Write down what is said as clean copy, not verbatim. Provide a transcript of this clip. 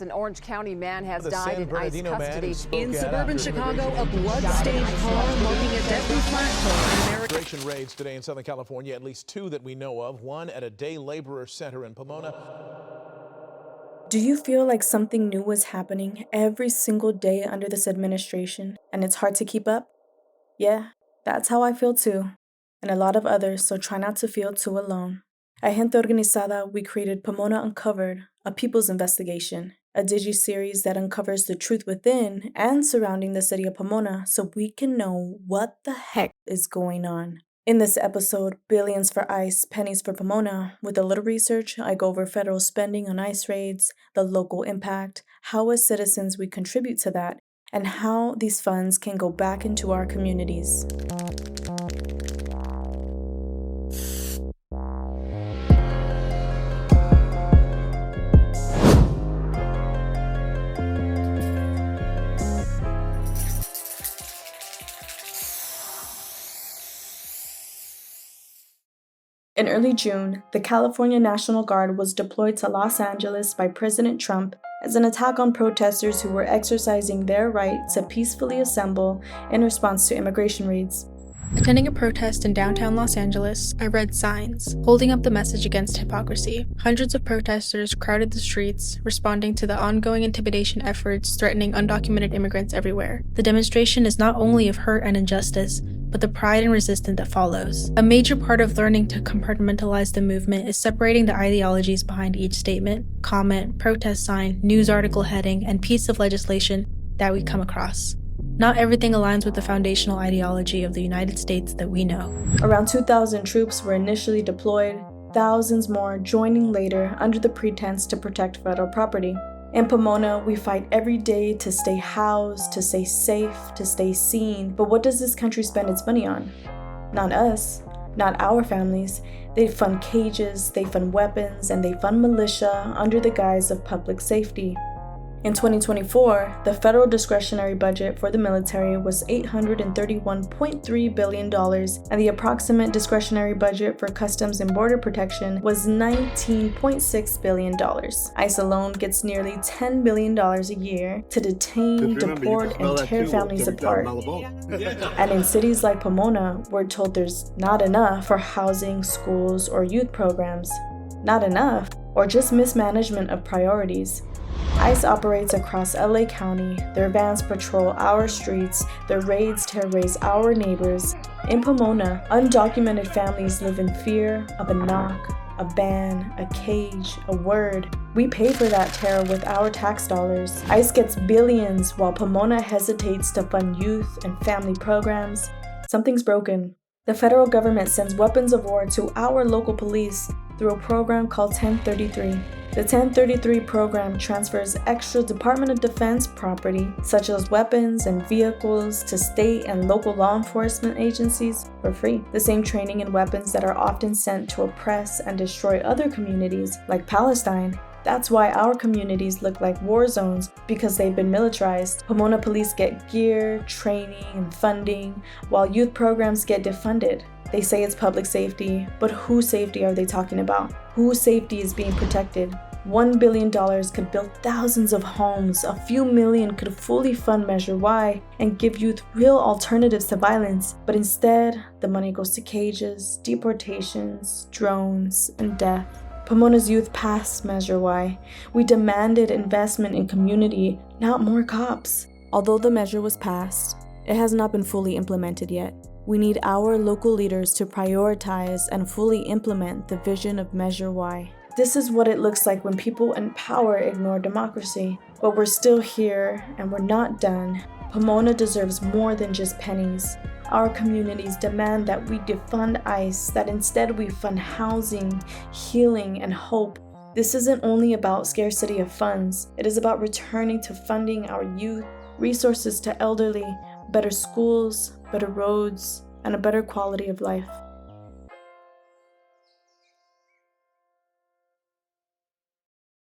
An Orange County man has died in ICE custody. In suburban Chicago, a blood-stained car marking a deadly flashpoint. Immigration raids today in Southern California, at least 2 that we know of. One at a day laborer center in Pomona. Do you feel like something new is happening every single day under this administration, and it's hard to keep up? Yeah, that's how I feel too, and a lot of others, so try not to feel too alone. At Gente Organizada, we created Pomona Uncovered, a people's investigation, a digi-series that uncovers the truth within and surrounding the city of Pomona so we can know what the heck is going on. In this episode, Billions for ICE, Pennies for Pomona, with a little research, I go over federal spending on ICE raids, the local impact, how as citizens we contribute to that, and how these funds can go back into our communities. In early June, the California National Guard was deployed to Los Angeles by President Trump as an attack on protesters who were exercising their right to peacefully assemble in response to immigration raids. Attending a protest in downtown Los Angeles, I read signs holding up the message against hypocrisy. Hundreds of protesters crowded the streets, responding to the ongoing intimidation efforts threatening undocumented immigrants everywhere. The demonstration is not only of hurt and injustice, but the pride and resistance that follows. A major part of learning to compartmentalize the movement is separating the ideologies behind each statement, comment, protest sign, news article heading, and piece of legislation that we come across. Not everything aligns with the foundational ideology of the United States that we know. Around 2,000 troops were initially deployed, thousands more joining later under the pretense to protect federal property. In Pomona, we fight every day to stay housed, to stay safe, to stay seen. But what does this country spend its money on? Not us, not our families. They fund cages, they fund weapons, and they fund militia under the guise of public safety. In 2024, the federal discretionary budget for the military was $831.3 billion, and the approximate discretionary budget for Customs and Border Protection was $19.6 billion. ICE alone gets nearly $10 billion a year to detain, deport, and tear families apart. And in cities like Pomona, we're told there's not enough for housing, schools, or youth programs. Not enough, or just mismanagement of priorities. ICE operates across LA County. Their vans patrol our streets. Their raids terrorize our neighbors. In Pomona, undocumented families live in fear of a knock, a ban, a cage, a word. We pay for that terror with our tax dollars. ICE gets billions while Pomona hesitates to fund youth and family programs. Something's broken. The federal government sends weapons of war to our local police through a program called 1033. The 1033 program transfers extra Department of Defense property, such as weapons and vehicles, to state and local law enforcement agencies for free. The same training and weapons that are often sent to oppress and destroy other communities, like Palestine. That's why our communities look like war zones, because they've been militarized. Pomona police get gear, training, and funding, while youth programs get defunded. They say it's public safety, but whose safety are they talking about? Whose safety is being protected? $1 billion could build thousands of homes, a few million could fully fund Measure Y and give youth real alternatives to violence, but instead, the money goes to cages, deportations, drones, and death. Pomona's youth passed Measure Y. We demanded investment in community, not more cops. Although the measure was passed, it has not been fully implemented yet. We need our local leaders to prioritize and fully implement the vision of Measure Y. This is what it looks like when people in power ignore democracy. But we're still here, and we're not done. Pomona deserves more than just pennies. Our communities demand that we defund ICE, that instead we fund housing, healing, and hope. This isn't only about scarcity of funds. It is about returning to funding our youth, resources to elderly, better schools, better roads, and a better quality of life.